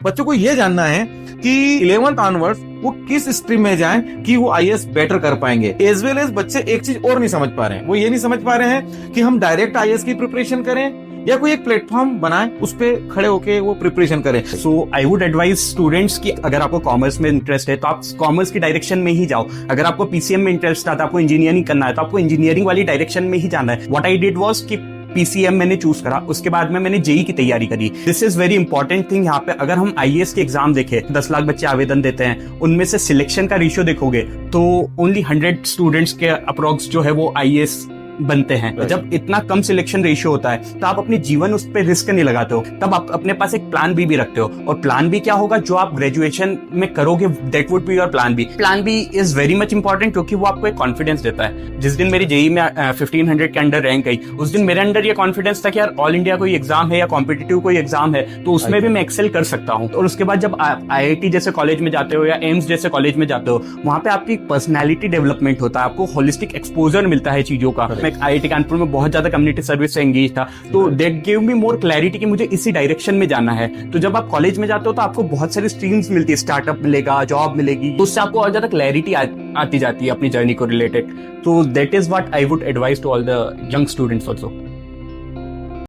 बच्चों को ये जानना है कि 11th ऑनवर्ड्स वो किस स्ट्रीम में जाएं कि वो आईएएस बेटर कर पाएंगे। एज वेल एज बच्चे एक चीज और नहीं समझ पा रहे हैं, वो ये नहीं समझ पा रहे हैं कि हम डायरेक्ट आईएएस की प्रिपरेशन करें या कोई एक प्लेटफॉर्म बनाएं, उस पे खड़े होके वो प्रिपरेशन करें। सो आई वुड एडवाइज स्टूडेंट्स की अगर आपको कॉमर्स में इंटरेस्ट है तो आप कॉमर्स की डायरेक्शन में ही जाओ। अगर आपको पीसीएम में इंटरेस्ट आता है, आपको इंजीनियरिंग करना है तो आपको इंजीनियरिंग वाली डायरेक्शन में ही जाना है। व्हाट आई डिड वाज कि पीसीएम मैंने चूज करा, उसके बाद में मैंने जेई की तैयारी करी। This is very important thing. यहाँ पे अगर हम आईएएस के एग्जाम देखें, 10 लाख बच्चे आवेदन देते हैं, उनमें से सिलेक्शन का रेशियो देखोगे तो ओनली 100 स्टूडेंट्स के अप्रोक्स जो है वो आईएएस बनते हैं। जब इतना कम सिलेक्शन रेशियो होता है तो आप अपने जीवन उस पर रिस्क नहीं लगाते हो, तब आप अपने पास एक प्लान बी भी रखते हो। और प्लान बी क्या होगा, जो आप ग्रेजुएशन में करोगे that would be your plan B. Plan B is very much important क्योंकि वो आपको एक कॉन्फिडेंस देता है। जिस दिन मेरी जेई में 1500 के अंडर रैंक आई, उस दिन मेरे अंदर ये कॉन्फिडेंस था कि यार ऑल इंडिया कोई एग्जाम है या कॉम्पिटिटिव कोई एग्जाम है तो उसमें भी मैं एक्सेल कर सकता हूँ। और उसके बाद जब आईआईटी जैसे कॉलेज में जाते हो या एम्स जैसे कॉलेज में जाते हो, वहां पे आपकी पर्सनैलिटी डेवलपमेंट होता है, आपको होलिस्टिक एक्सपोजर मिलता है चीजों का। मैं आईआईटी कानपुर में बहुत ज्यादा कम्युनिटी सर्विस से एंगेज था, तो that give me more clarity कि मुझे इसी डायरेक्शन में जाना है। तो जब आप कॉलेज में जाते हो तो आपको बहुत सारी स्ट्रीम्स मिलती है, स्टार्टअप मिलेगा, जॉब मिलेगी, तो उससे आपको और ज्यादा क्लैरिटी आती जाती है अपनी जर्नी को रिलेटेड। तो that is what I would advise to all the young students also.